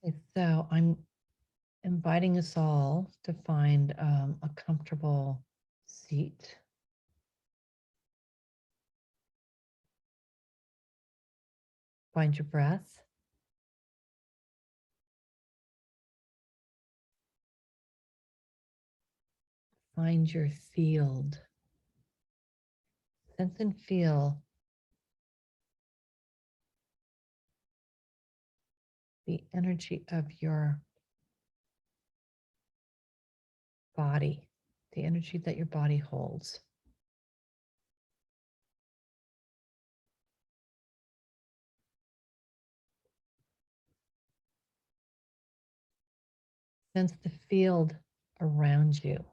Okay, so I'm inviting us all to find a comfortable seat. Find your breath. Find your field. Sense and feel the energy of your body, the energy that your body holds. Sense the field around you.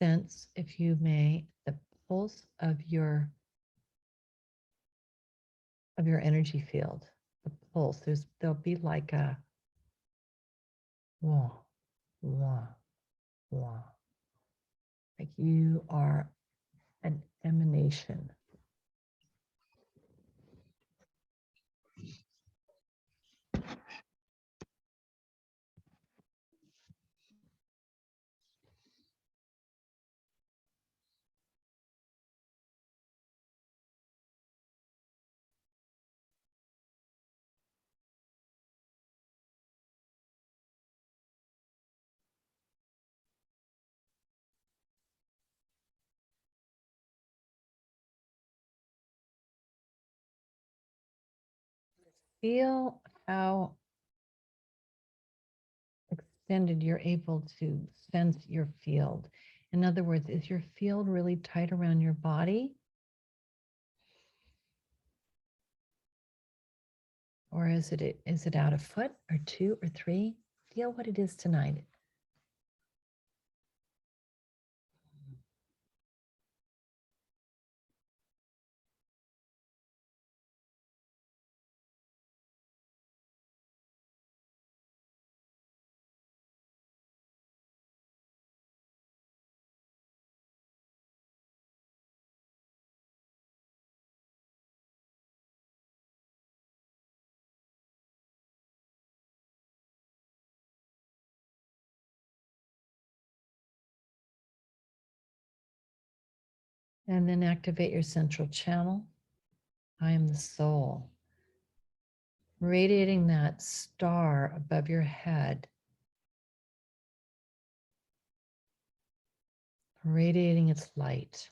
Sense, if you may, the pulse of your energy field. The pulse. There'll be like a wah, wah, wah. Like you are an emanation. Feel how extended you're able to sense your field. In other words, is your field really tight around your body? Or is it out a foot or two or three? Feel what it is tonight. And then activate your central channel. I am the soul. Radiating that star above your head. Radiating its light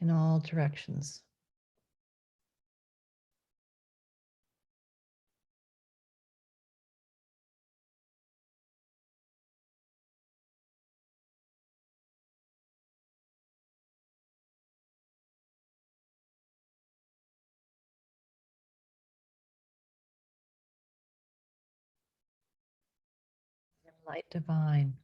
in all directions. Light divine.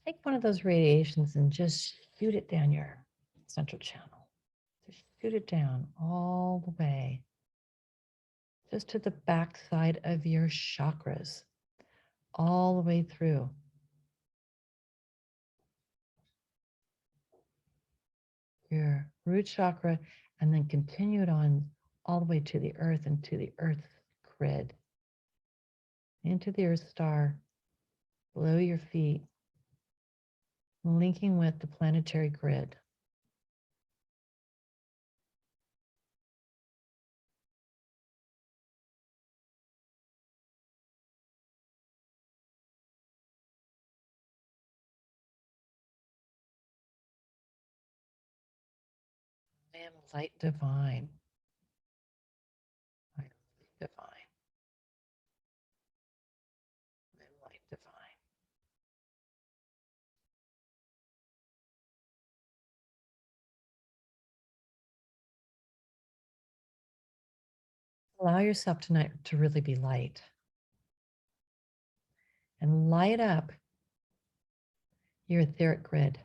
Take one of those radiations and just shoot it down your central channel. Just shoot it down all the way, just to the back side of your chakras, all the way through. Your root chakra, and then continue it on all the way to the earth and to the earth grid, into the earth star, below your feet, linking with the planetary grid. I am light divine. I am light divine. I am light divine. Allow yourself tonight to really be light and light up your etheric grid.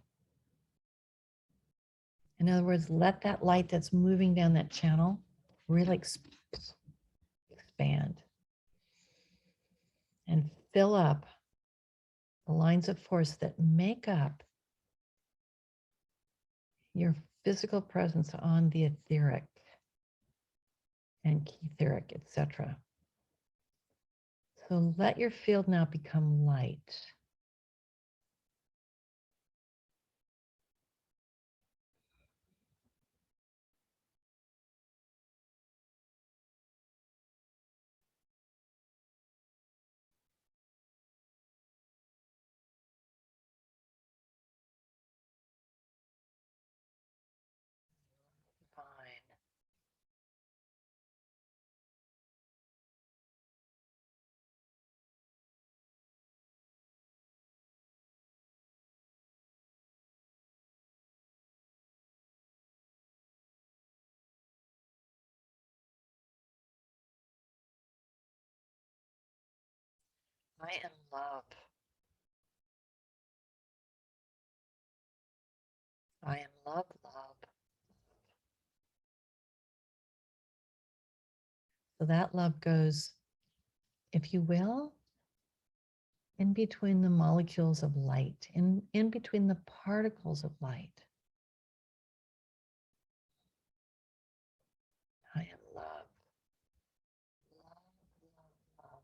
In other words, let that light that's moving down that channel really expand and fill up the lines of force that make up your physical presence on the etheric and etheric, etc. So let your field now become light. Fine. I am love. I am love, love. So that love goes, if you will, in between the molecules of light, in between the particles of light. I am love. Love, love, love.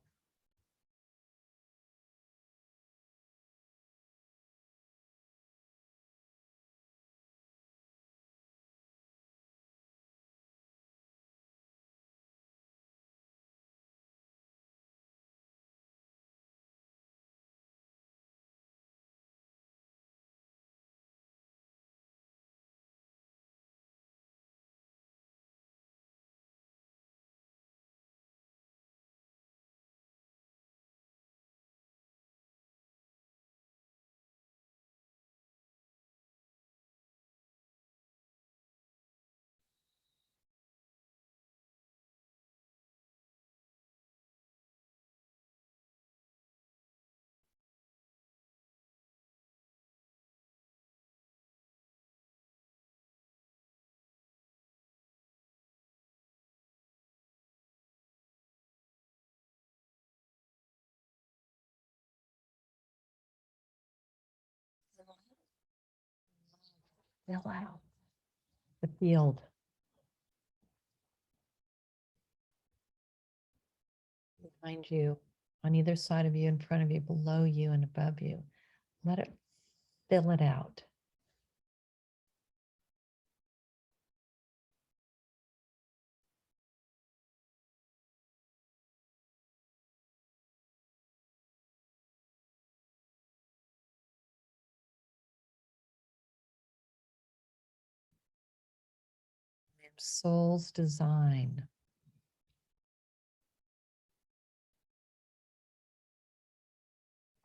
Fill out the field behind you, on either side of you, in front of you, below you, and above you. Let it fill it out. Soul's design.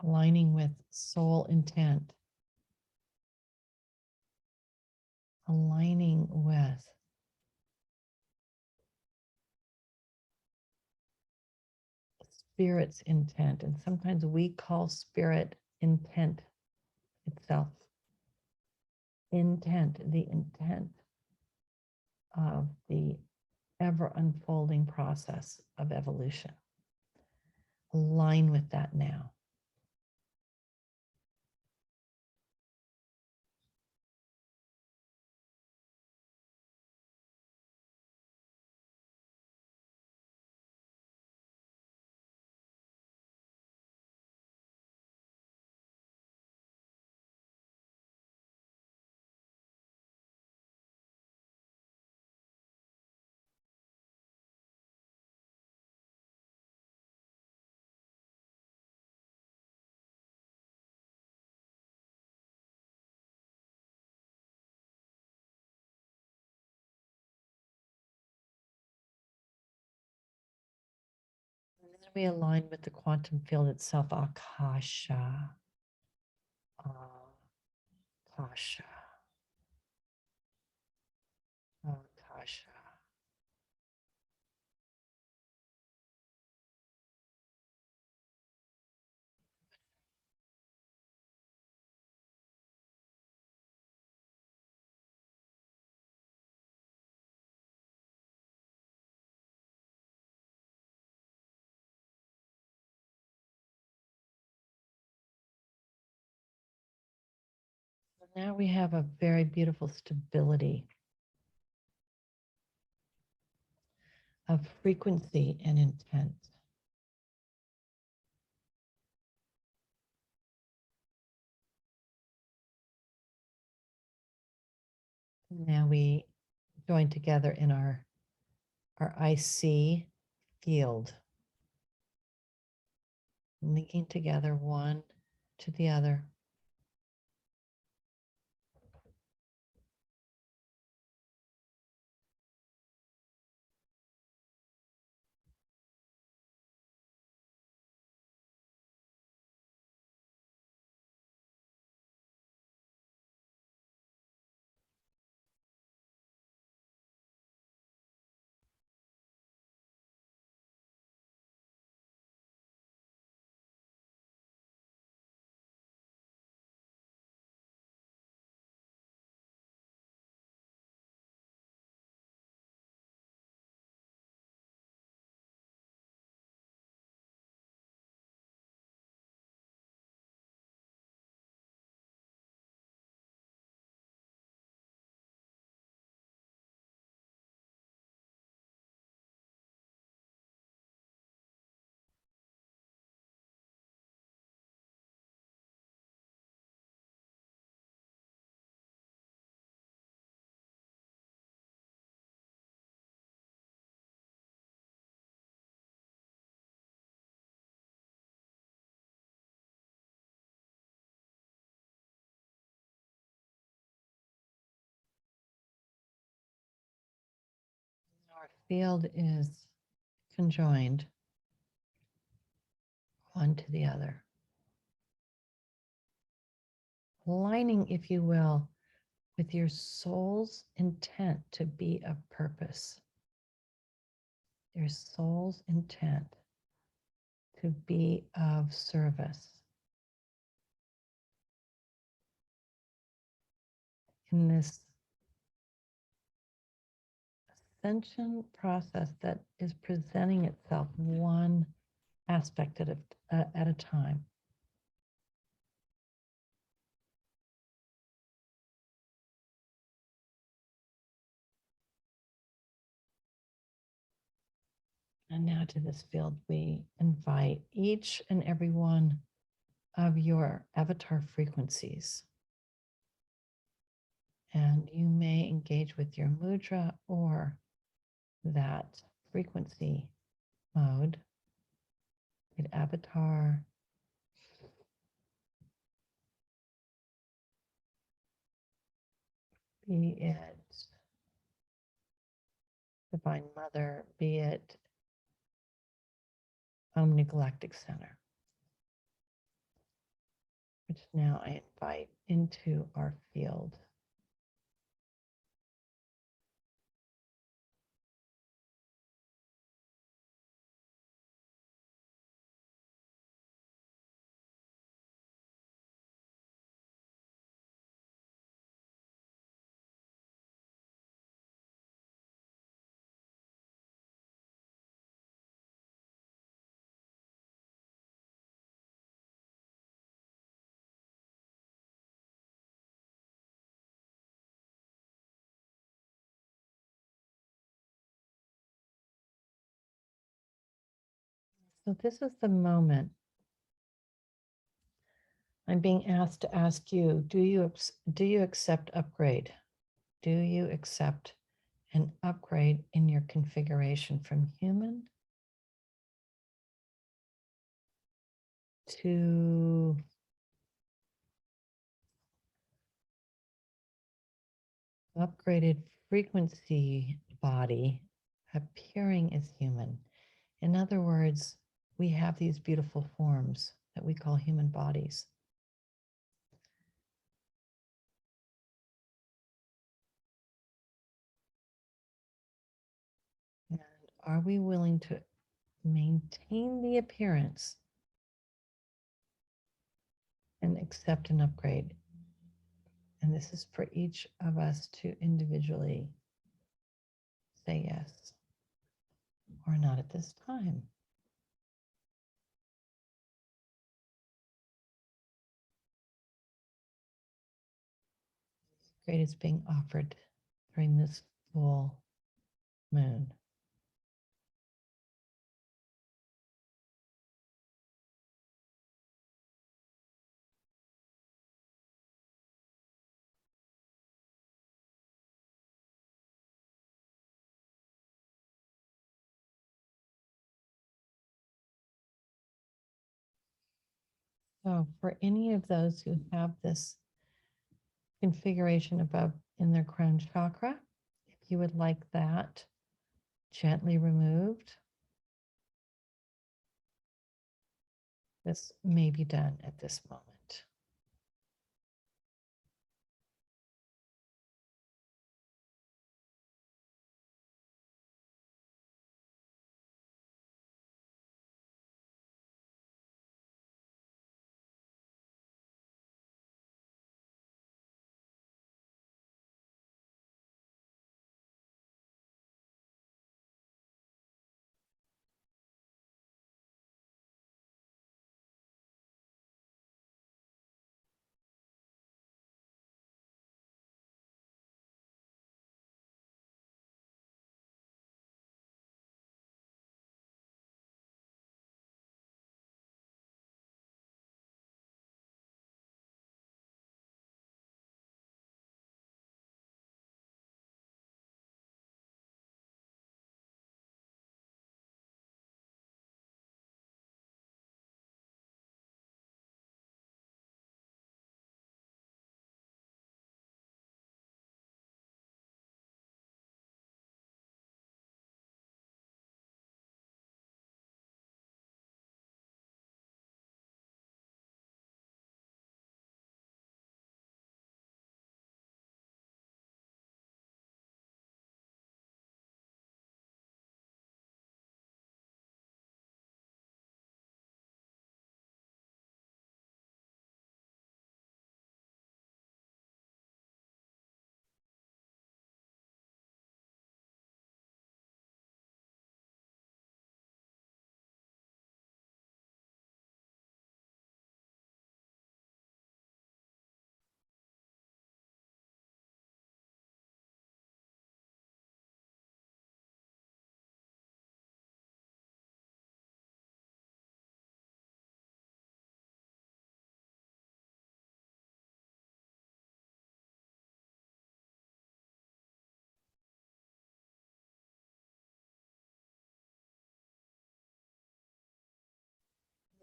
Aligning with soul intent. Aligning with spirit's intent. And sometimes we call spirit intent itself. Intent, the intent of the ever unfolding process of evolution. Align with that now. And then we align with the quantum field itself, Akasha. Akasha. Akasha. Now we have a very beautiful stability of frequency and intent. Now we join together in our IC field, linking together one to the other. Our field is conjoined one to the other, aligning, if you will, with your soul's intent to be of purpose, your soul's intent to be of service. In this ascension process that is presenting itself one aspect at a time. And now to this field, we invite each and every one of your avatar frequencies. And you may engage with your mudra or that frequency mode, an avatar, be it Divine Mother, be it Omnigalactic Center, which now I invite into our field. So this is the moment I'm being asked to ask you, do you accept upgrade? Do you accept an upgrade in your configuration from human to upgraded frequency body appearing as human? In other words, we have these beautiful forms that we call human bodies. And are we willing to maintain the appearance and accept an upgrade? And this is for each of us to individually say yes or not at this time. Great is being offered during this full moon. So for any of those who have this configuration above in their crown chakra, if you would like that gently removed, this may be done at this moment.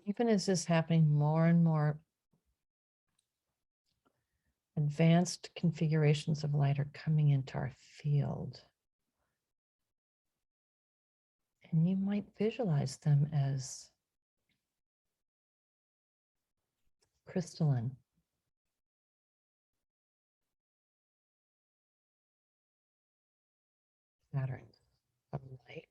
Even as this is happening, more and more advanced configurations of light are coming into our field. And you might visualize them as crystalline patterns of light.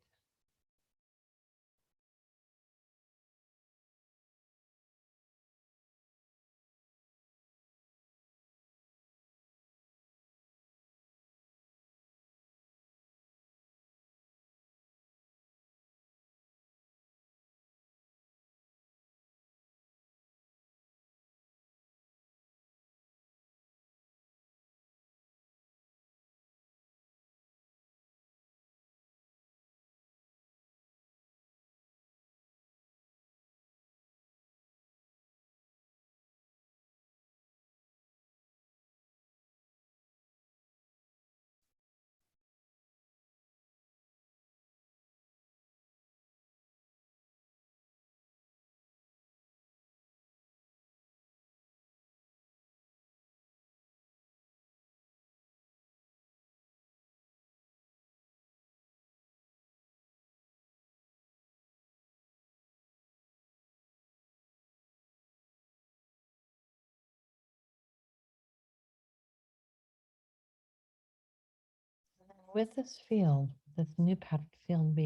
With this field, this new pattern field,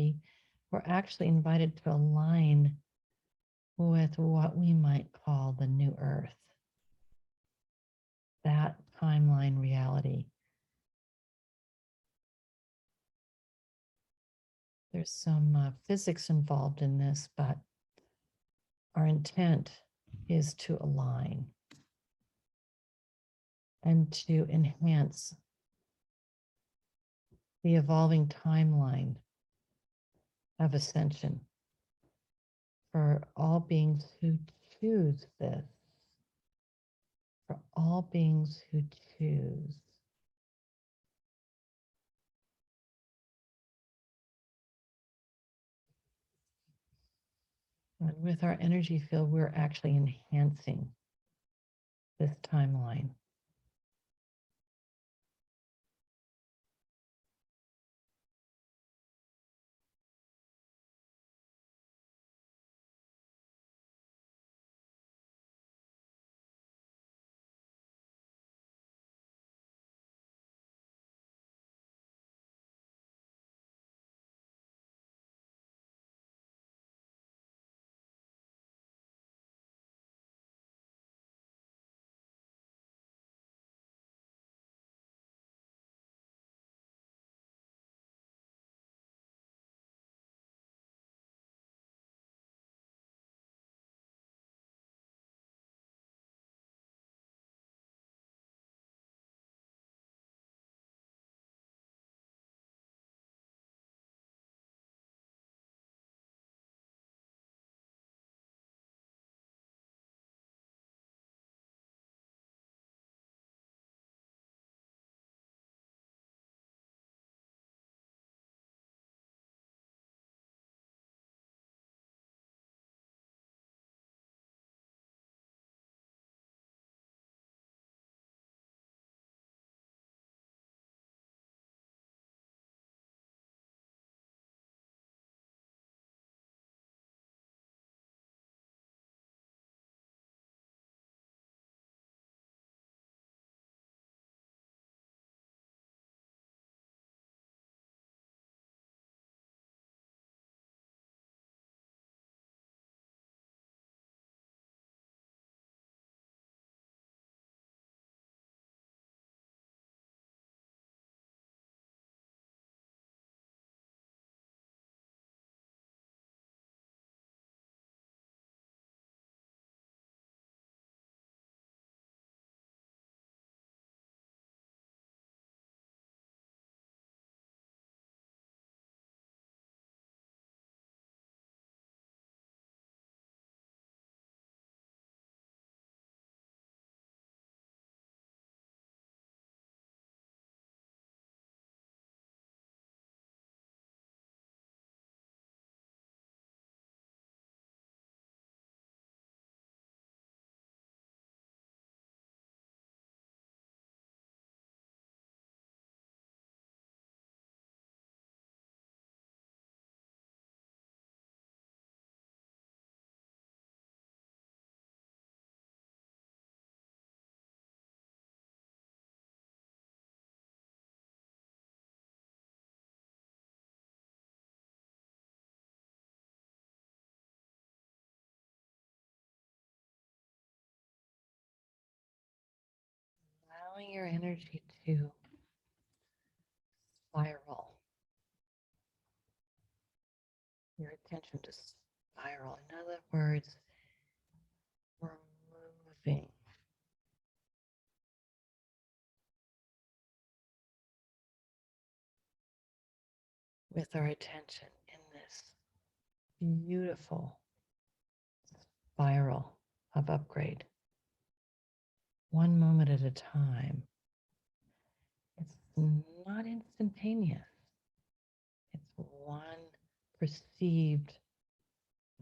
we're actually invited to align with what we might call the new earth, that timeline reality. There's some physics involved in this, but our intent is to align. and to enhance the evolving timeline of ascension for all beings who choose this, for all beings who choose. And with our energy field, we're actually enhancing this timeline. Allowing your energy to spiral, your attention to spiral. In other words, we're moving with our attention in this beautiful spiral of upgrade, one moment at a time. It's not instantaneous. It's one perceived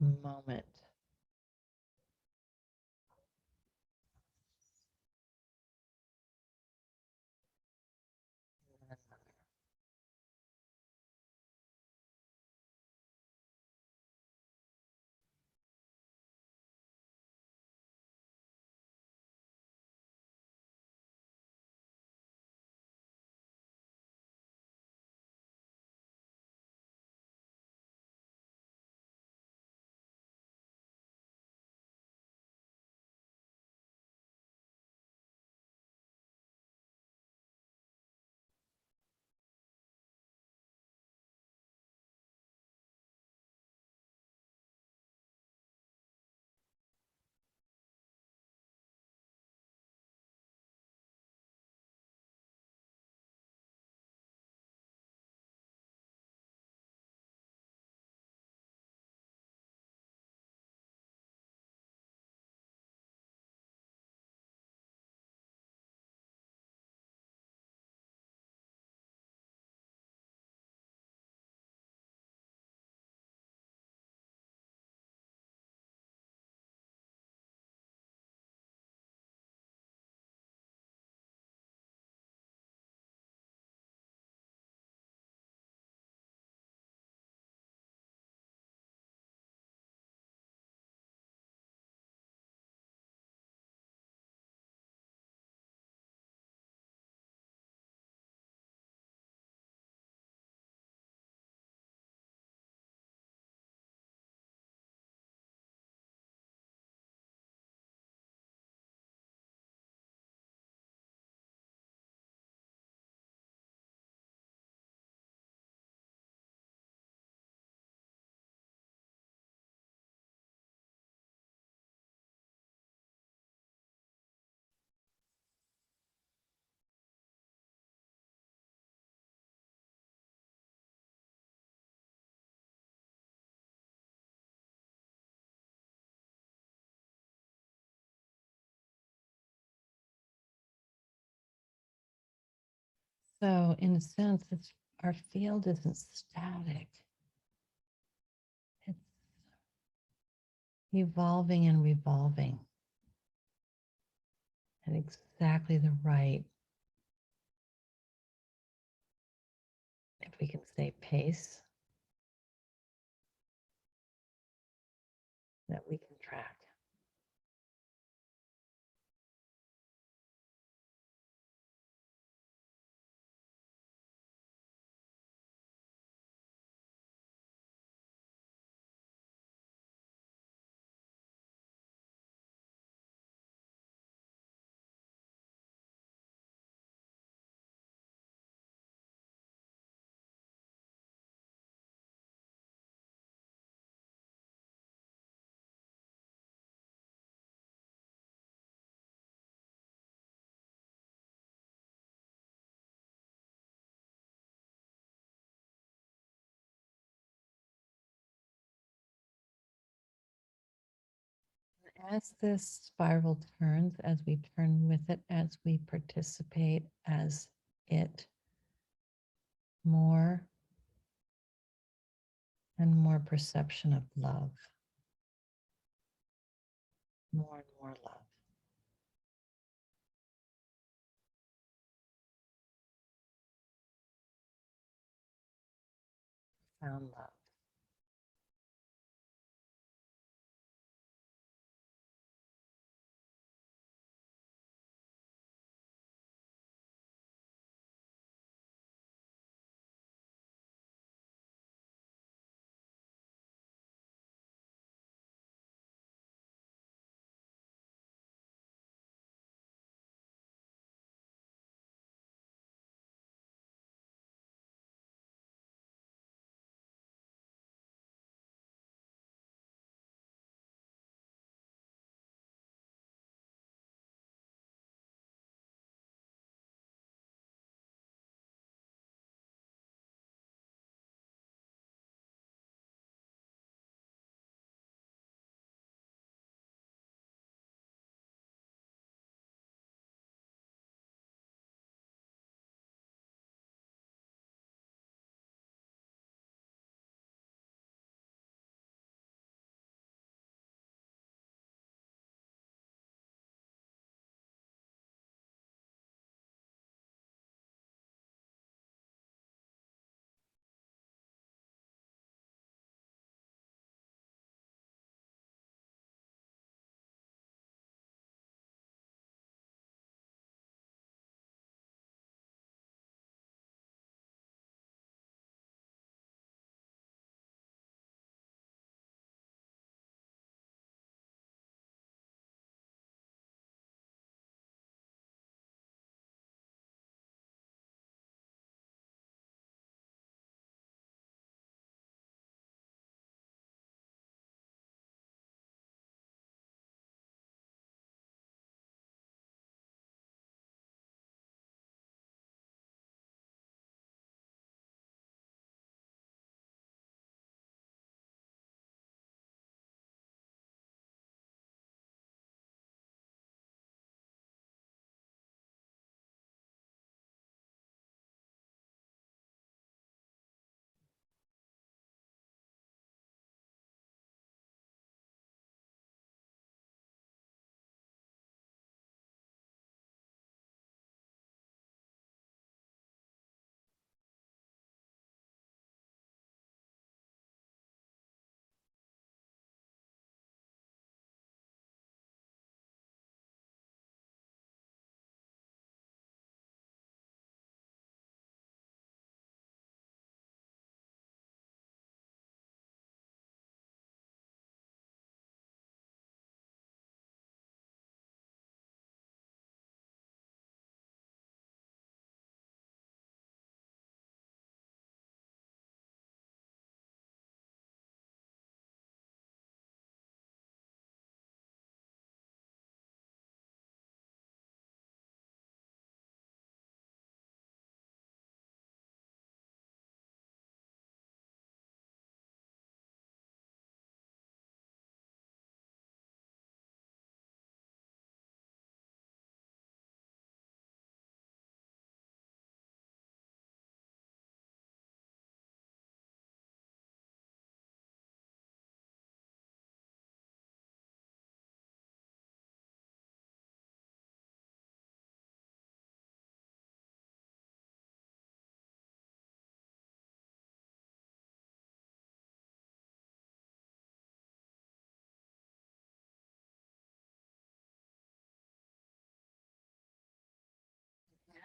moment. So, in a sense, our field isn't static, it's evolving and revolving at exactly the right, if we can say, pace that we can track. As this spiral turns, as we turn with it, as we participate as it, more and more perception of love, more and more love, found love.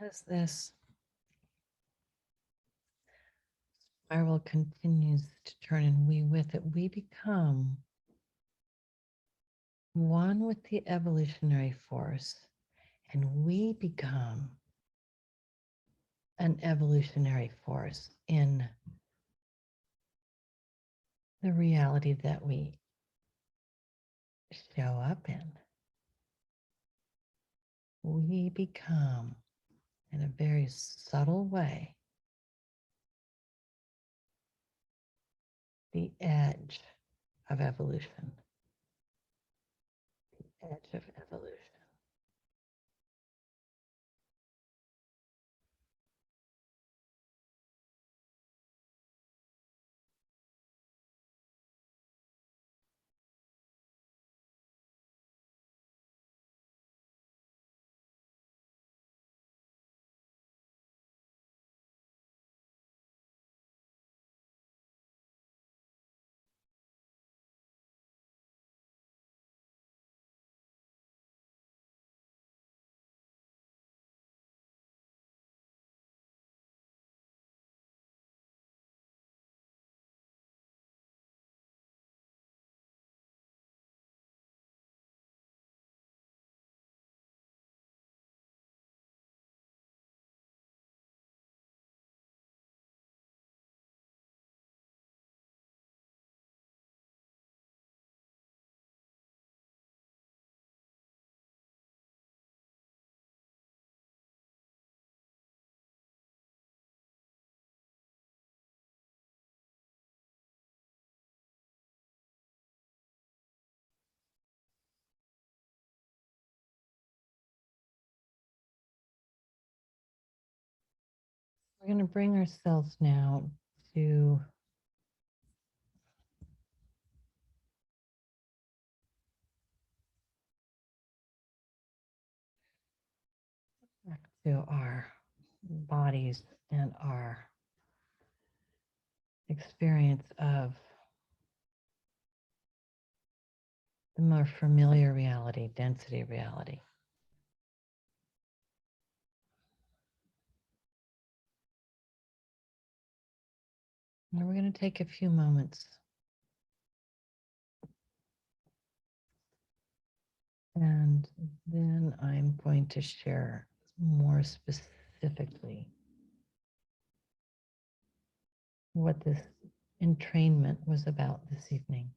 as this spiral continues to turn and we with it, we become one with the evolutionary force, and we become an evolutionary force in the reality that we show up in. We become, in a very subtle way, the edge of evolution. The edge of evolution. We're going to bring ourselves now to back to our bodies and our experience of the more familiar reality, density reality. And we're going to take a few moments and then I'm going to share more specifically what this entrainment was about this evening.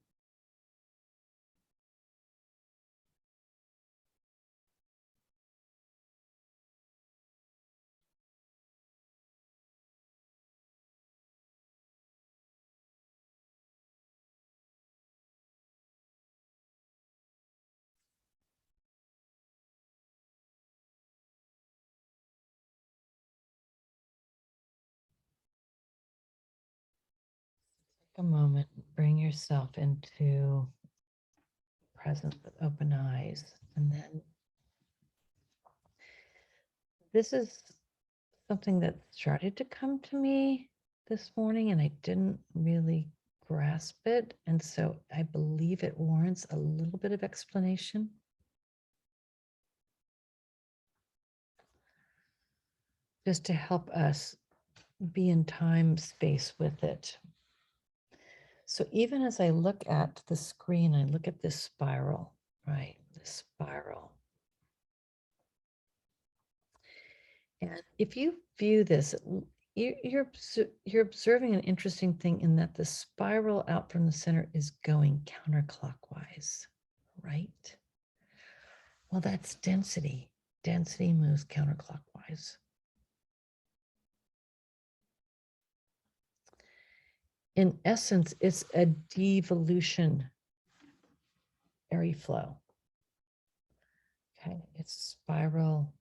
Take a moment, bring yourself into presence with open eyes, and then this is something that started to come to me this morning and I didn't really grasp it. And so I believe it warrants a little bit of explanation. Just to help us be in time space with it. So even as I look at the screen, I look at this spiral, right? This spiral. And if you view this, you're observing an interesting thing in that the spiral out from the center is going counterclockwise, right? Well, that's density. Density moves counterclockwise. In essence, it's a devolutionary flow. Okay, it's a spiral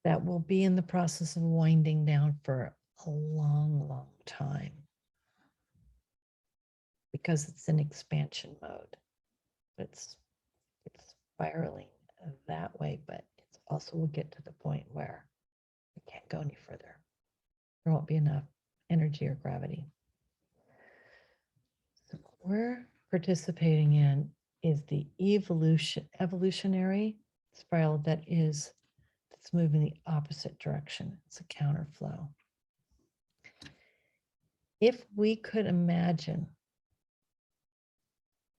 that will be in the process of winding down for a long, long time because it's in expansion mode. It's spiraling that way, but it's also will get to the point where it can't go any further. There won't be enough energy or gravity. So what we're participating in is the evolutionary spiral that is It's moving the opposite direction. It's a counterflow. If we could imagine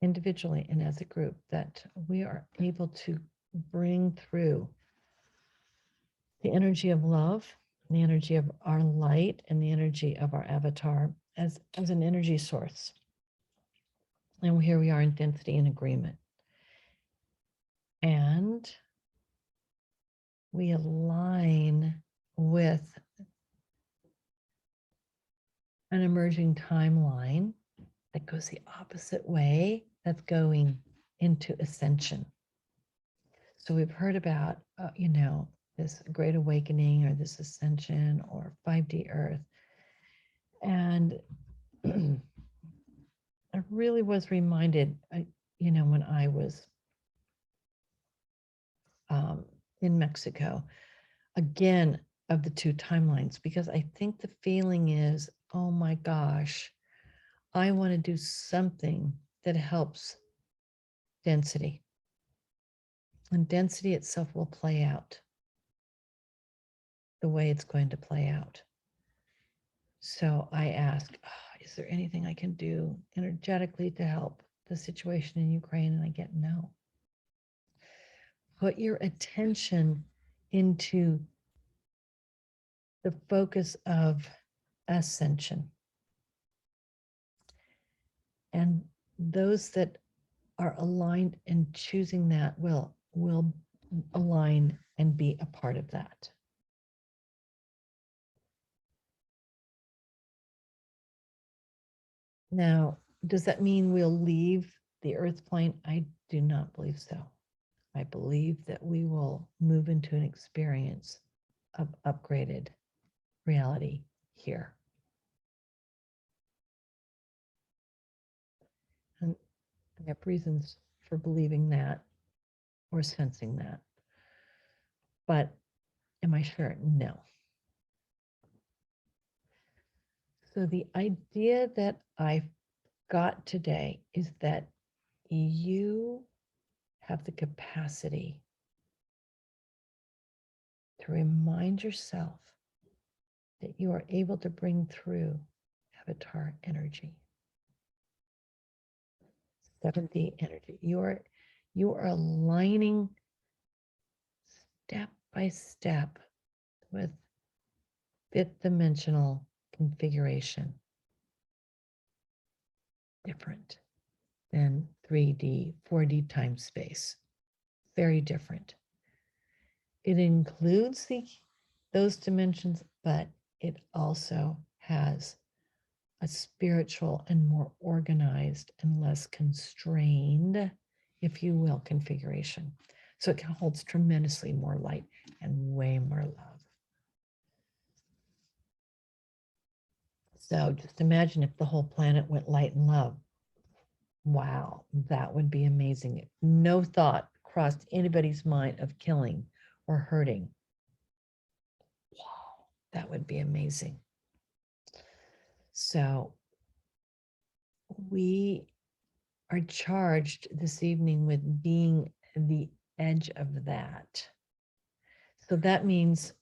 individually and as a group that we are able to bring through the energy of love, the energy of our light, and the energy of our avatar as an energy source. And here we are in density and agreement. And we align with an emerging timeline that goes the opposite way, that's going into ascension. So we've heard about, this great awakening or this ascension or 5D Earth. And I really was reminded, when I was in Mexico, again, of the two timelines, because I think the feeling is, oh my gosh, I want to do something that helps density. And density itself will play out the way it's going to play out. So I ask, is there anything I can do energetically to help the situation in Ukraine? And I get no. Put your attention into the focus of ascension. And those that are aligned and choosing that will align and be a part of that. Now, does that mean we'll leave the earth plane? I do not believe so. I believe that we will move into an experience of upgraded reality here. And I have reasons for believing that or sensing that. But am I sure? No. So the idea that I got today is that you have the capacity to remind yourself that you are able to bring through avatar energy, 7D energy. You are aligning step by step with fifth dimensional configuration, different than 3D, 4D time space, very different. It includes those dimensions, but it also has a spiritual and more organized and less constrained, if you will, configuration. So it holds tremendously more light and way more love. So just imagine if the whole planet went light and love. Wow, that would be amazing. No thought crossed anybody's mind of killing or hurting. Wow, that would be amazing. So we are charged this evening with being the edge of that. So that means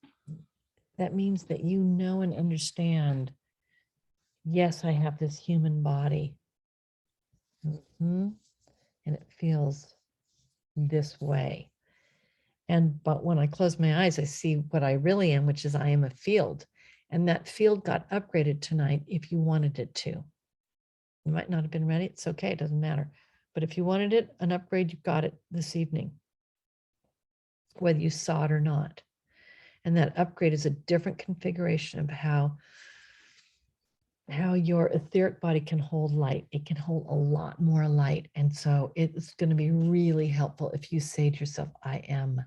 that you know and understand, yes, I have this human body. And it feels this way. But when I close my eyes, I see what I really am, which is I am a field. And that field got upgraded tonight if you wanted it to. You might not have been ready. It's okay. It doesn't matter. But if you wanted it, an upgrade, you got it this evening, whether you saw it or not. And that upgrade is a different configuration of how your etheric body can hold light. It can hold a lot more light. And so it's going to be really helpful if you say to yourself, I am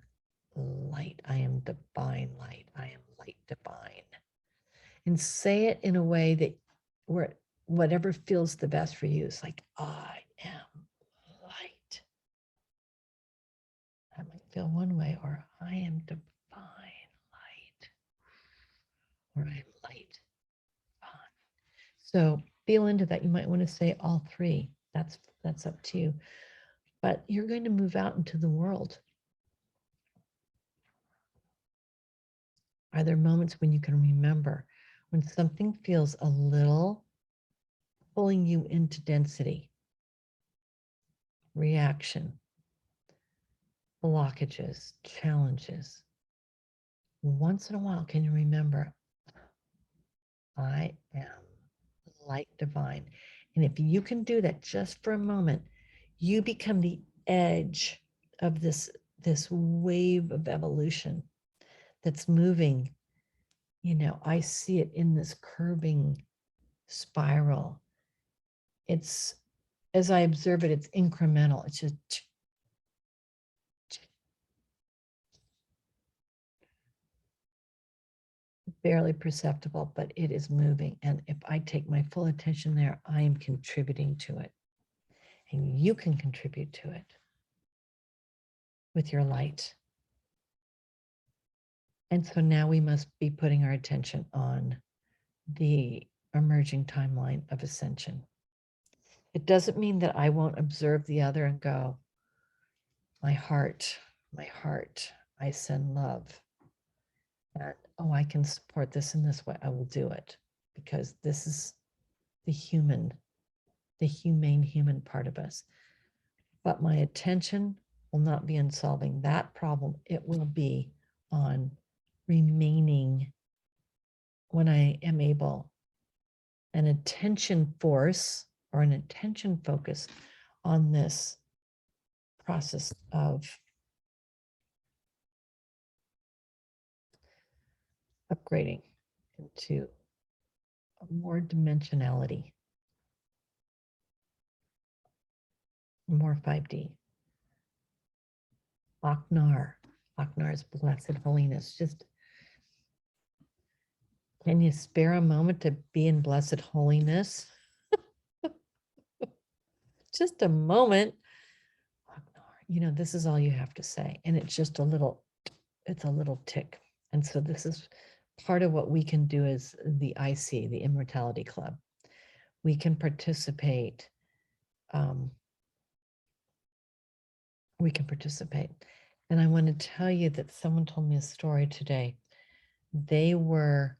light. I am divine light. I am light divine. And say it in a way that where whatever feels the best for you is like, I am light. That might feel one way, or I am divine light, or I am light. So feel into that. You might want to say all three. That's up to you. But you're going to move out into the world. Are there moments when you can remember when something feels a little pulling you into density, reaction, blockages, challenges? Once in a while, can you remember, I am light divine? And if you can do that just for a moment, you become the edge of this wave of evolution that's moving. You know, I see it in this curving spiral. It's, as I observe it, it's incremental. It's just barely perceptible, but it is moving. And if I take my full attention there, I am contributing to it. And you can contribute to it with your light. And so now we must be putting our attention on the emerging timeline of ascension. It doesn't mean that I won't observe the other and go, my heart, I send love. And, oh, I can support this in this way. I will do it because this is the humane human part of us. But my attention will not be on solving that problem. It will be on remaining, when I am able, an attention force or an attention focus on this process of upgrading into more dimensionality, more 5D. Akhnar's blessed holiness. Just, can you spare a moment to be in blessed holiness? Just a moment. You know, this is all you have to say. And it's just a little tick. And so this is part of what we can do as the IC, the Immortality Club. We can participate. We can participate. And I want to tell you that someone told me a story today. They were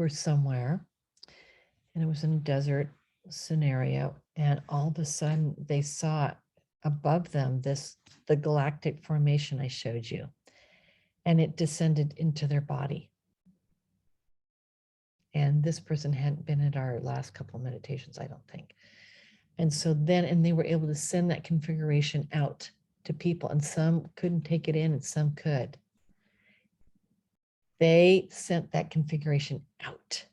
somewhere, and it was in a desert scenario, and all of a sudden they saw above them the galactic formation I showed you, and it descended into their body. And this person hadn't been at our last couple of meditations, I don't think. And so then, and they were able to send that configuration out to people, and some couldn't take it in and some could. They sent that configuration out.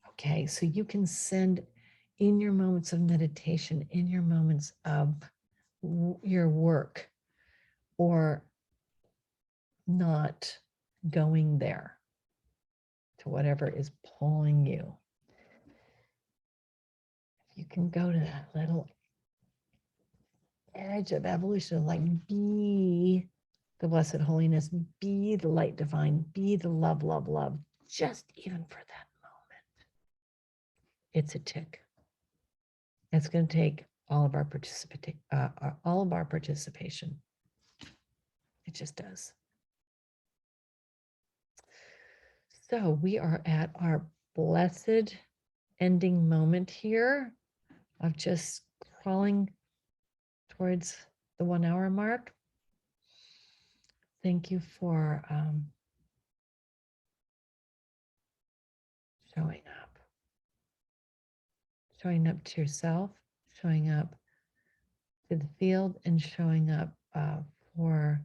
Okay, so you can send in your moments of meditation, in your moments of your work, or not going there to whatever is pulling you. You can go to that little edge of evolution, like be the blessed holiness, be the light divine, be the love, love, love, just even for that moment. It's a tick. It's going to take all of our participation. It just does. So we are at our blessed ending moment here of just crawling towards the 1 hour mark. Thank you for showing up to yourself, showing up to the field, and showing up for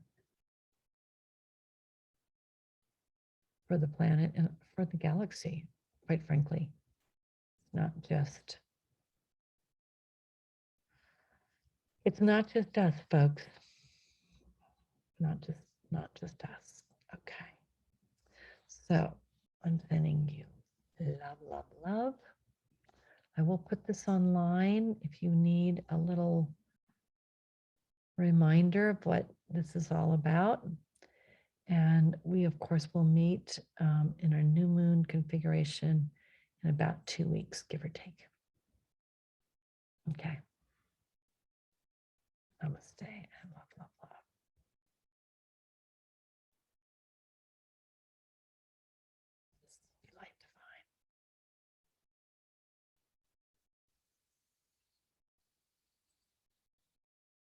the planet and for the galaxy, quite frankly. It's not just us, folks. Not just us. Okay. So I'm sending you love, love, love. I will put this online if you need a little reminder of what this is all about. And we, of course, will meet in our new moon configuration in about 2 weeks, give or take. Okay. Namaste and love, love, love.